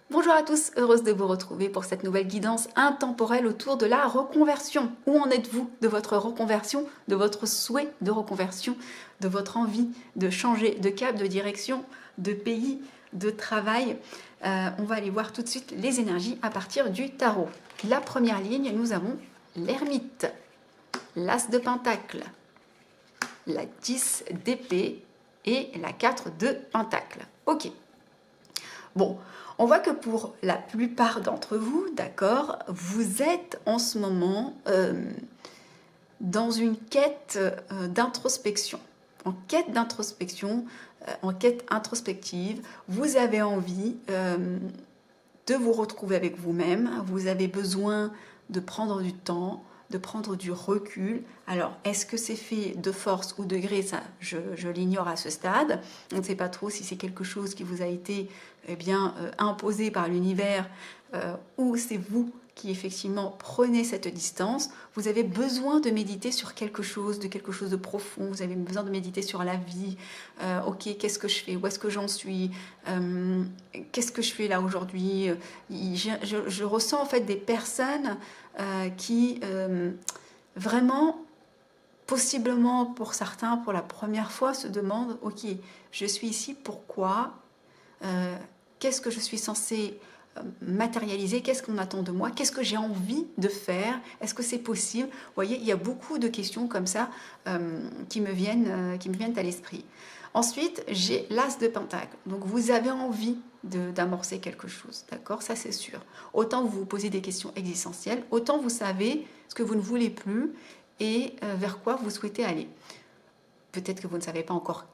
Bonjour à tous, heureuse de vous retrouver pour cette nouvelle guidance intemporelle autour de la reconversion. Où en êtes-vous de votre reconversion, de votre souhait de reconversion, de votre envie de changer de cap, de direction, de pays, de travail? On va aller voir tout de suite les énergies à partir du tarot. La première ligne, nous avons l'ermite, l'as de pentacle, la 10 d'épée et la 4 de pentacle. Ok. Bon, on voit que pour la plupart d'entre vous, d'accord, vous êtes en ce moment dans une quête d'introspection. En quête d'introspection, en quête introspective, vous avez envie de vous retrouver avec vous-même, vous avez besoin de prendre du temps, de prendre du recul. Alors, est-ce que c'est fait de force ou de gré? Ça, je l'ignore à ce stade. On ne sait pas trop si c'est quelque chose qui vous a été imposé par l'univers ou c'est vous qui effectivement prenez cette distance. Vous avez besoin de méditer sur quelque chose de profond. Vous avez besoin de méditer sur la vie. Ok, qu'est-ce que je fais? Où est-ce que j'en suis? Qu'est-ce que je fais là aujourd'hui? Je ressens en fait des personnes qui vraiment, possiblement pour certains, pour la première fois, se demandent, ok, je suis ici, pourquoi? Qu'est-ce que je suis censée matérialiser? Qu'est-ce qu'on attend de moi? Qu'est-ce que j'ai envie de faire? Est-ce que c'est possible? Vous voyez, il y a beaucoup de questions comme ça qui me viennent à l'esprit. Ensuite, j'ai l'as de pentacle. Donc, vous avez envie d'amorcer quelque chose, d'accord? Ça, c'est sûr. Autant vous vous posez des questions existentielles, autant vous savez ce que vous ne voulez plus et vers quoi vous souhaitez aller. Peut-être que vous ne savez pas encore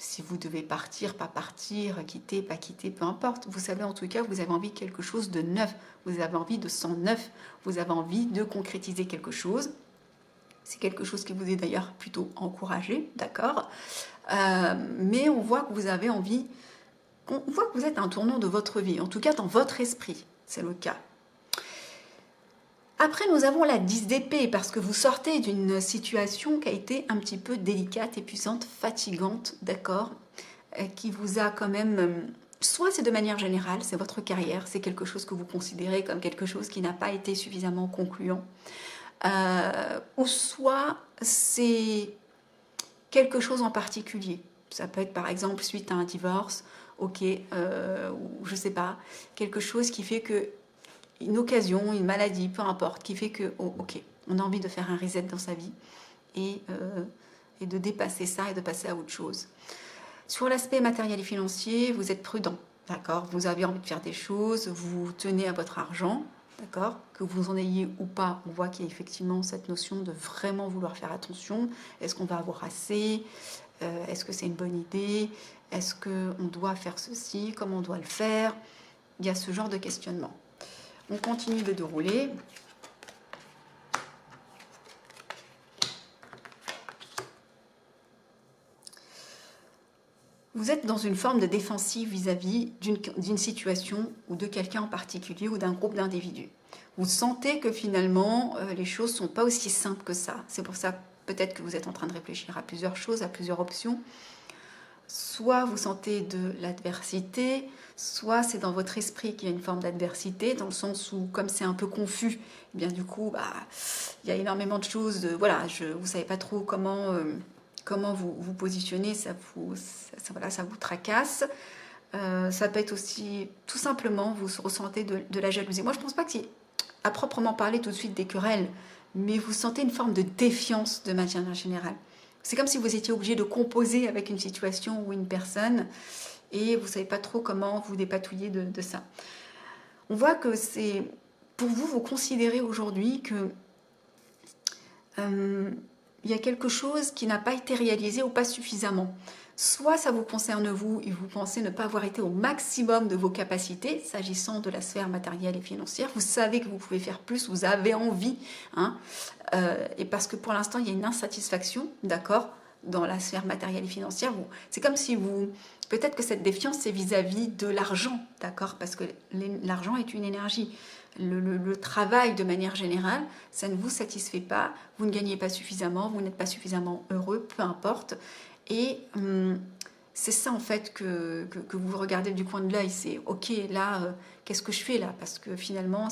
si vous devez partir, pas partir, quitter, pas quitter, peu importe. Vous savez en tout cas, vous avez envie de quelque chose de neuf. Vous avez envie de sang neuf. Vous avez envie de concrétiser quelque chose. C'est quelque chose qui vous est d'ailleurs plutôt encouragé, d'accord? Mais on voit que vous avez envie, on voit que vous êtes à un tournant de votre vie, en tout cas dans votre esprit, c'est le cas. Après, nous avons la 10 d'épée, parce que vous sortez d'une situation qui a été un petit peu délicate, épuisante, fatigante, d'accord, qui vous a quand même... Soit c'est de manière générale, c'est votre carrière, c'est quelque chose que vous considérez comme quelque chose qui n'a pas été suffisamment concluant, ou soit c'est quelque chose en particulier. Ça peut être par exemple suite à un divorce, ok, ou je sais pas, quelque chose qui fait que une occasion, une maladie, peu importe, qui fait que, oh, ok, on a envie de faire un reset dans sa vie et de dépasser ça et de passer à autre chose. Sur l'aspect matériel et financier, vous êtes prudent, d'accord? Vous avez envie de faire des choses, vous tenez à votre argent, d'accord? Que vous en ayez ou pas, on voit qu'il y a effectivement cette notion de vraiment vouloir faire attention. Est-ce qu'on va avoir assez? Est-ce que c'est une bonne idée? Est-ce qu'on doit faire ceci? Comment on doit le faire? Il y a ce genre de questionnement. On continue de dérouler. Vous êtes dans une forme de défensive vis-à-vis d'une situation ou de quelqu'un en particulier ou d'un groupe d'individus. Vous sentez que finalement, les choses ne sont pas aussi simples que ça. C'est pour ça peut-être que vous êtes en train de réfléchir à plusieurs choses, à plusieurs options. Soit vous sentez de l'adversité, soit c'est dans votre esprit qu'il y a une forme d'adversité, dans le sens où, comme c'est un peu confus, eh bien du coup, il y a énormément de choses, voilà, vous ne savez pas trop comment vous positionnez, ça vous tracasse. Ça peut être aussi, tout simplement, vous ressentez de la jalousie. Moi, je ne pense pas qu'il y ait, à proprement parler, tout de suite des querelles, mais vous sentez une forme de défiance de manière générale. C'est comme si vous étiez obligé de composer avec une situation ou une personne et vous ne savez pas trop comment vous dépatouiller de ça. On voit que c'est... Pour vous, vous considérez aujourd'hui que il y a quelque chose qui n'a pas été réalisé ou pas suffisamment. Soit ça vous concerne vous et vous pensez ne pas avoir été au maximum de vos capacités, s'agissant de la sphère matérielle et financière. Vous savez que vous pouvez faire plus, vous avez envie, hein, et parce que pour l'instant, il y a une insatisfaction, d'accord, dans la sphère matérielle et financière. C'est comme si vous... Peut-être que cette défiance, c'est vis-à-vis de l'argent, d'accord, parce que l'argent est une énergie. Le travail, de manière générale, ça ne vous satisfait pas, vous ne gagnez pas suffisamment, vous n'êtes pas suffisamment heureux, peu importe. Et c'est ça en fait que vous regardez du coin de l'œil. C'est ok, là, qu'est-ce que je fais là? Parce que finalement,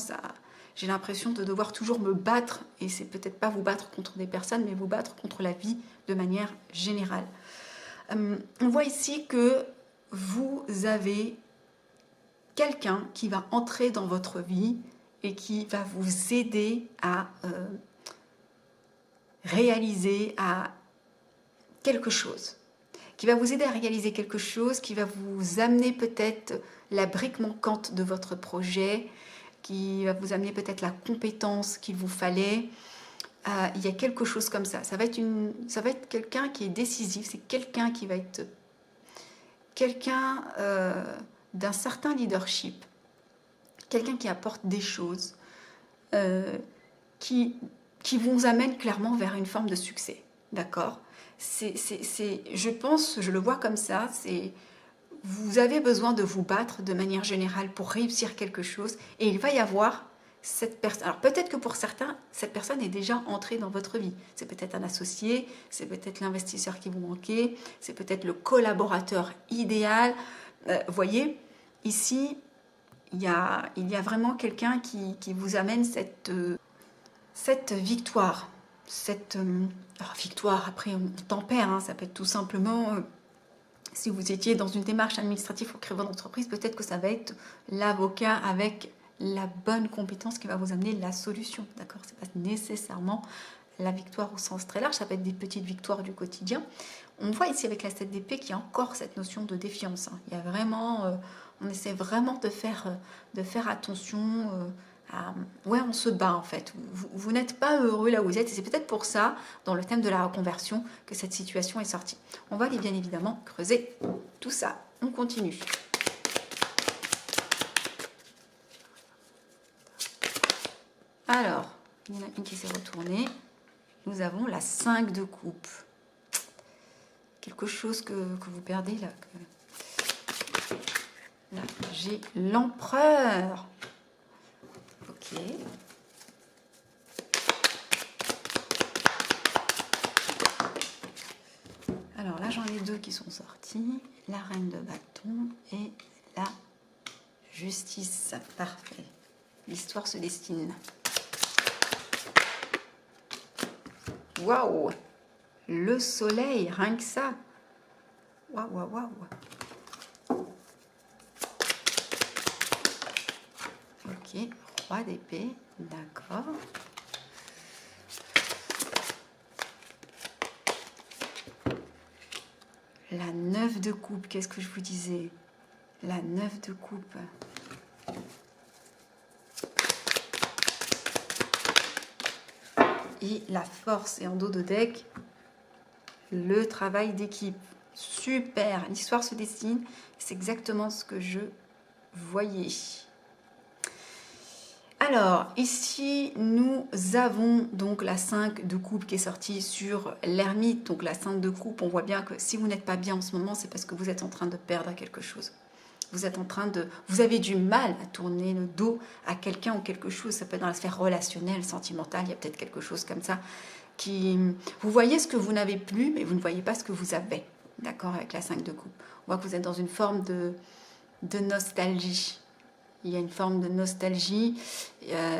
j'ai l'impression de devoir toujours me battre. Et c'est peut-être pas vous battre contre des personnes, mais vous battre contre la vie de manière générale. On voit ici que vous avez quelqu'un qui va entrer dans votre vie et qui va vous aider à réaliser à quelque chose. Qui va vous aider à réaliser quelque chose, qui va vous amener peut-être la brique manquante de votre projet, qui va vous amener peut-être la compétence qu'il vous fallait. Il y a quelque chose comme ça. Ça va être quelqu'un qui est décisif, c'est quelqu'un qui va être quelqu'un d'un certain leadership, quelqu'un qui apporte des choses, qui vous amène clairement vers une forme de succès. D'accord? Je pense, je le vois comme ça, vous avez besoin de vous battre de manière générale pour réussir quelque chose et il va y avoir cette personne. Alors peut-être que pour certains, cette personne est déjà entrée dans votre vie. C'est peut-être un associé, c'est peut-être l'investisseur qui vous manquait, c'est peut-être le collaborateur idéal. Voyez, ici, il y a vraiment quelqu'un qui vous amène cette victoire. Alors, victoire, après on tempère, hein, ça peut être tout simplement, si vous étiez dans une démarche administrative pour créer votre entreprise, peut-être que ça va être l'avocat avec la bonne compétence qui va vous amener la solution, d'accord? C'est pas nécessairement la victoire au sens très large, ça peut être des petites victoires du quotidien. On voit ici avec la 7 d'épée qu'il y a encore cette notion de défiance, hein. Il y a vraiment, on essaie vraiment de faire attention. Ouais, on se bat en fait. Vous n'êtes pas heureux là où vous êtes et c'est peut-être pour ça, dans le thème de la reconversion, que cette situation est sortie. On va aller bien évidemment creuser tout ça. On continue. Alors, il y en a une qui s'est retournée. Nous avons la 5 de coupe. Quelque chose que vous perdez là. Là, j'ai l'empereur. Ok. Alors là, j'en ai deux qui sont sortis. La reine de bâton et la justice. Parfait. L'histoire se destine. Waouh! Le soleil, rien que ça. Waouh, waouh, waouh. Ok, roi d'épée, d'accord. La 9 de coupe, qu'est-ce que je vous disais? La 9 de coupe. Et la force, et en dos de deck, le travail d'équipe. Super, l'histoire se dessine, c'est exactement ce que je voyais. Alors, ici, nous avons donc la 5 de coupe qui est sortie sur l'ermite. Donc la 5 de coupe, on voit bien que si vous n'êtes pas bien en ce moment, c'est parce que vous êtes en train de perdre quelque chose. Vous avez du mal à tourner le dos à quelqu'un ou quelque chose. Ça peut être dans la sphère relationnelle, sentimentale, il y a peut-être quelque chose comme ça. Vous voyez ce que vous n'avez plus, mais vous ne voyez pas ce que vous avez. D'accord, avec la 5 de coupe. On voit que vous êtes dans une forme de nostalgie. Il y a une forme de nostalgie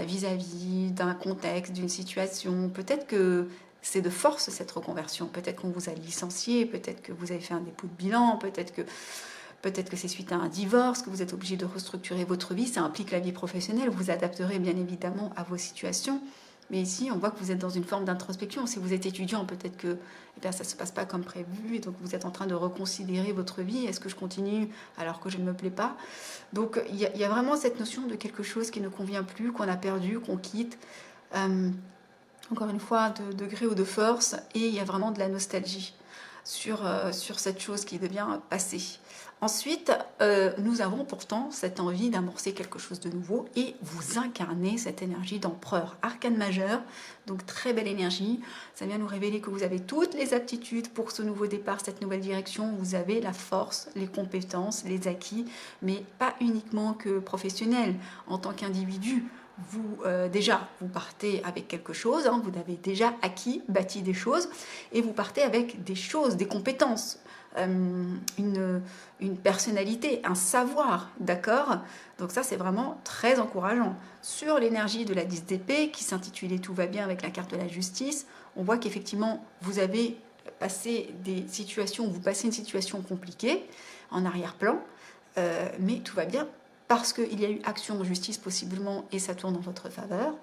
vis-à-vis d'un contexte, d'une situation. Peut-être que c'est de force cette reconversion. Peut-être qu'on vous a licencié, peut-être que vous avez fait un dépôt de bilan, peut-être que c'est suite à un divorce, que vous êtes obligé de restructurer votre vie. Ça implique la vie professionnelle. Vous adapterez bien évidemment à vos situations. Mais ici, on voit que vous êtes dans une forme d'introspection. Si vous êtes étudiant, peut-être que ça ne se passe pas comme prévu. Et donc, vous êtes en train de reconsidérer votre vie. Est-ce que je continue alors que je ne me plais pas? Donc, il y a vraiment cette notion de quelque chose qui ne convient plus, qu'on a perdu, qu'on quitte. Encore une fois, de gré ou de force. Et il y a vraiment de la nostalgie sur cette chose qui devient passée. Ensuite, nous avons pourtant cette envie d'amorcer quelque chose de nouveau et vous incarnez cette énergie d'empereur, arcane majeur, donc très belle énergie. Ça vient nous révéler que vous avez toutes les aptitudes pour ce nouveau départ, cette nouvelle direction. Vous avez la force, les compétences, les acquis, mais pas uniquement que professionnels, en tant qu'individu. déjà, vous partez avec quelque chose, hein, vous avez déjà acquis, bâti des choses, et vous partez avec des choses, des compétences, une personnalité, un savoir, d'accord? Donc ça, c'est vraiment très encourageant. Sur l'énergie de la 10 d'épée, qui s'intitulait Tout va bien avec la carte de la justice, on voit qu'effectivement, vous avez passé des situations, vous passez une situation compliquée en arrière-plan, mais tout va bien parce qu'il y a eu action de justice possiblement et ça tourne en votre faveur,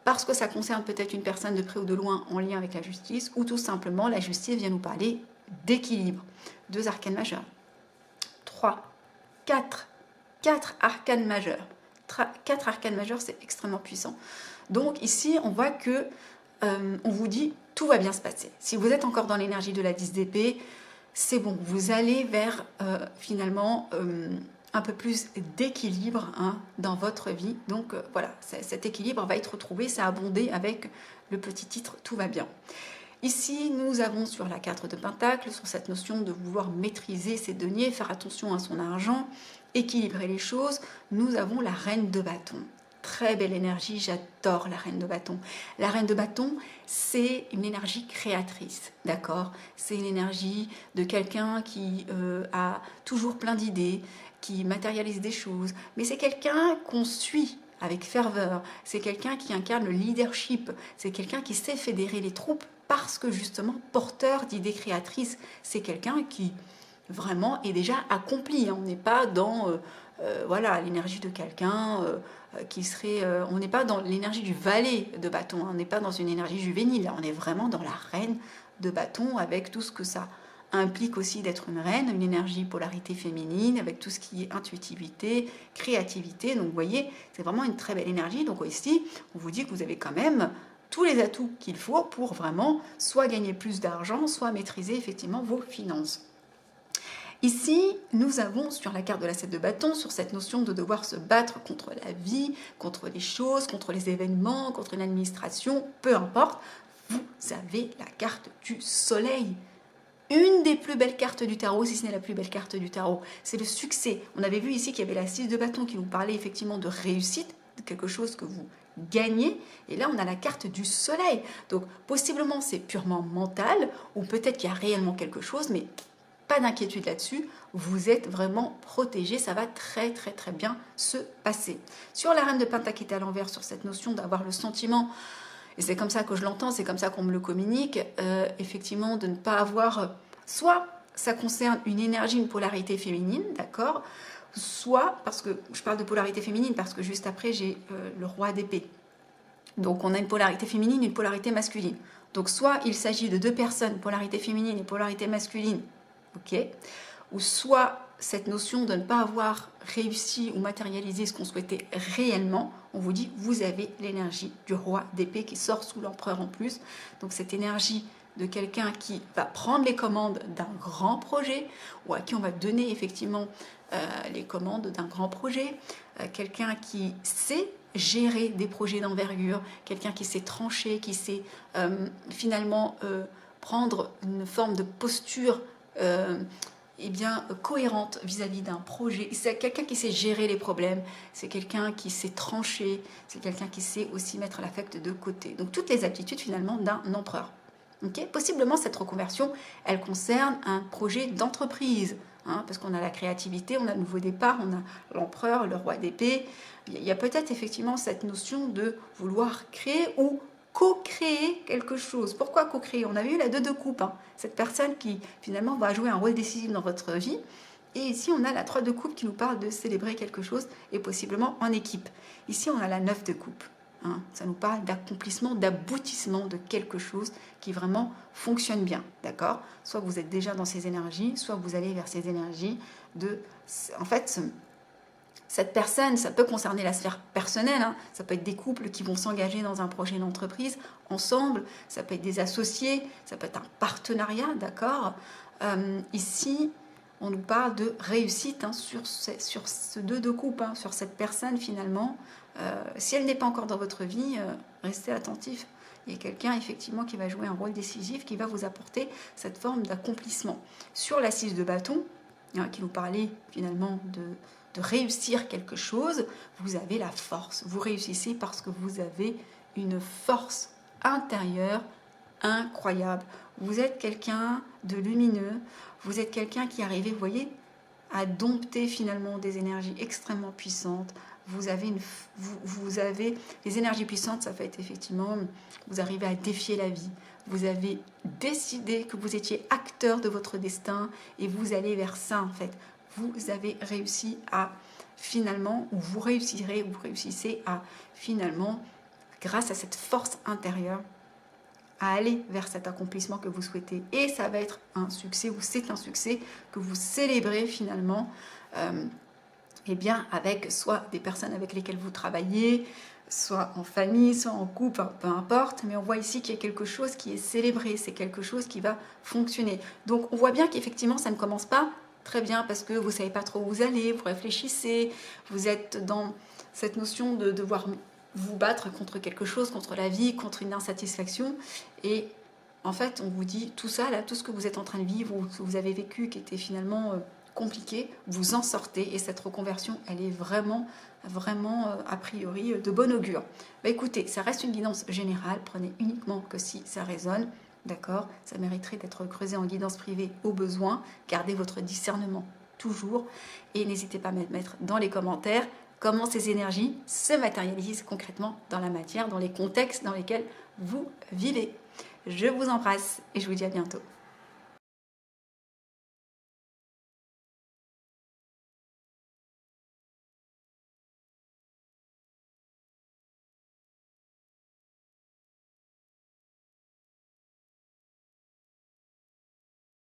parce que ça concerne peut-être une personne de près ou de loin en lien avec la justice, ou tout simplement la justice vient nous parler d'équilibre. 2 arcanes majeurs, 3, 4 arcanes majeurs. 4 arcanes majeurs, c'est extrêmement puissant. Donc ici, on voit que on vous dit tout va bien se passer. Si vous êtes encore dans l'énergie de la 10 d'épée, c'est bon, vous allez vers finalement un peu plus d'équilibre hein, dans votre vie. Donc voilà, cet équilibre va être retrouvé, ça a abondé avec le petit titre Tout va bien. Ici, nous avons sur la 4 de Pentacle, sur cette notion de vouloir maîtriser ses deniers, faire attention à son argent, équilibrer les choses, nous avons la Reine de bâton. Très belle énergie, j'adore la Reine de bâton. La Reine de bâton, c'est une énergie créatrice, d'accord? C'est une énergie de quelqu'un qui a toujours plein d'idées, qui matérialise des choses, mais c'est quelqu'un qu'on suit avec ferveur, c'est quelqu'un qui incarne le leadership, c'est quelqu'un qui sait fédérer les troupes parce que justement porteur d'idées créatrices, c'est quelqu'un qui vraiment est déjà accompli, on n'est pas dans voilà l'énergie de quelqu'un qui serait, on n'est pas dans l'énergie du valet de bâton, on n'est pas dans une énergie juvénile, on est vraiment dans la reine de bâton avec tout ce que ça implique aussi d'être une reine, une énergie polarité féminine, avec tout ce qui est intuitivité, créativité. Donc vous voyez, c'est vraiment une très belle énergie. Donc ici, on vous dit que vous avez quand même tous les atouts qu'il faut pour vraiment soit gagner plus d'argent, soit maîtriser effectivement vos finances. Ici, nous avons sur la carte de la 7 de bâton, sur cette notion de devoir se battre contre la vie, contre les choses, contre les événements, contre une administration, peu importe, vous avez la carte du soleil. Une des plus belles cartes du tarot, si ce n'est la plus belle carte du tarot, c'est le succès. On avait vu ici qu'il y avait la 6 de bâton qui nous parlait effectivement de réussite, de quelque chose que vous gagnez. Et là, on a la carte du soleil. Donc, possiblement, c'est purement mental, ou peut-être qu'il y a réellement quelque chose, mais pas d'inquiétude là-dessus. Vous êtes vraiment protégé, ça va très très très bien se passer. Sur la reine de Pentacle qui est à l'envers, sur cette notion d'avoir le sentiment... Et c'est comme ça que je l'entends, c'est comme ça qu'on me le communique, effectivement, de ne pas avoir... Soit ça concerne une énergie, une polarité féminine, d'accord? Soit, parce que je parle de polarité féminine, parce que juste après, j'ai le roi d'épée. Donc on a une polarité féminine, une polarité masculine. Donc soit il s'agit de 2 personnes, polarité féminine et polarité masculine, ok? Ou soit cette notion de ne pas avoir réussi ou matérialisé ce qu'on souhaitait réellement, on vous dit vous avez l'énergie du roi d'épée qui sort sous l'empereur en plus. Donc cette énergie de quelqu'un qui va prendre les commandes d'un grand projet ou à qui on va donner effectivement les commandes d'un grand projet, quelqu'un qui sait gérer des projets d'envergure, quelqu'un qui sait trancher, qui sait finalement prendre une forme de posture eh bien, cohérente vis-à-vis d'un projet. C'est quelqu'un qui sait gérer les problèmes, c'est quelqu'un qui sait trancher, c'est quelqu'un qui sait aussi mettre l'affect de côté. Donc toutes les aptitudes finalement d'un empereur. Okay, possiblement cette reconversion, elle concerne un projet d'entreprise, hein, parce qu'on a la créativité, on a le nouveau départ, on a l'empereur, le roi d'épée. Il y a peut-être effectivement cette notion de vouloir créer ou co-créer quelque chose. Pourquoi co-créer? On avait eu la 2 de coupe, hein, cette personne qui finalement va jouer un rôle décisif dans votre vie. Et ici, on a la 3 de coupe qui nous parle de célébrer quelque chose et possiblement en équipe. Ici, on a la 9 de coupe. Hein, ça nous parle d'accomplissement, d'aboutissement de quelque chose qui vraiment fonctionne bien, d'accord? Soit vous êtes déjà dans ces énergies, soit vous allez vers ces énergies de... En fait, cette personne, ça peut concerner la sphère personnelle, hein, ça peut être des couples qui vont s'engager dans un projet d'entreprise ensemble, ça peut être des associés, ça peut être un partenariat, d'accord? Ici, on nous parle de réussite hein, sur ce 2 de coupe, hein, sur cette personne finalement. Si elle n'est pas encore dans votre vie, restez attentif. Il y a quelqu'un effectivement qui va jouer un rôle décisif, qui va vous apporter cette forme d'accomplissement. Sur la 6 de bâton, hein, qui nous parlait finalement de réussir quelque chose, vous avez la force. Vous réussissez parce que vous avez une force intérieure incroyable. Vous êtes quelqu'un de lumineux, vous êtes quelqu'un qui arrive, vous voyez, à dompter finalement des énergies extrêmement puissantes. Vous avez les énergies puissantes, ça fait effectivement, vous arrivez à défier la vie. Vous avez décidé que vous étiez acteur de votre destin et vous allez vers ça en fait. Vous avez réussi à finalement, ou vous réussissez à finalement, grâce à cette force intérieure, à aller vers cet accomplissement que vous souhaitez. Et ça va être un succès, ou c'est un succès que vous célébrez finalement eh bien, avec soit des personnes avec lesquelles vous travaillez, soit en famille, soit en couple, peu importe. Mais on voit ici qu'il y a quelque chose qui est célébré, c'est quelque chose qui va fonctionner. Donc on voit bien qu'effectivement ça ne commence pas très bien parce que vous ne savez pas trop où vous allez, vous réfléchissez, vous êtes dans cette notion de devoir vous battre contre quelque chose, contre la vie, contre une insatisfaction. Et en fait, on vous dit tout ça, là, tout ce que vous êtes en train de vivre, ou ce que vous avez vécu qui était finalement compliqué, vous en sortez. Et cette reconversion, elle est vraiment, a priori, de bon augure. Bah, écoutez, ça reste une guidance générale. Prenez uniquement que si ça résonne. D'accord, ça mériterait d'être creusé en guidance privée au besoin. Gardez votre discernement toujours. Et n'hésitez pas à me mettre dans les commentaires comment ces énergies se matérialisent concrètement dans la matière, dans les contextes dans lesquels vous vivez. Je vous embrasse et je vous dis à bientôt.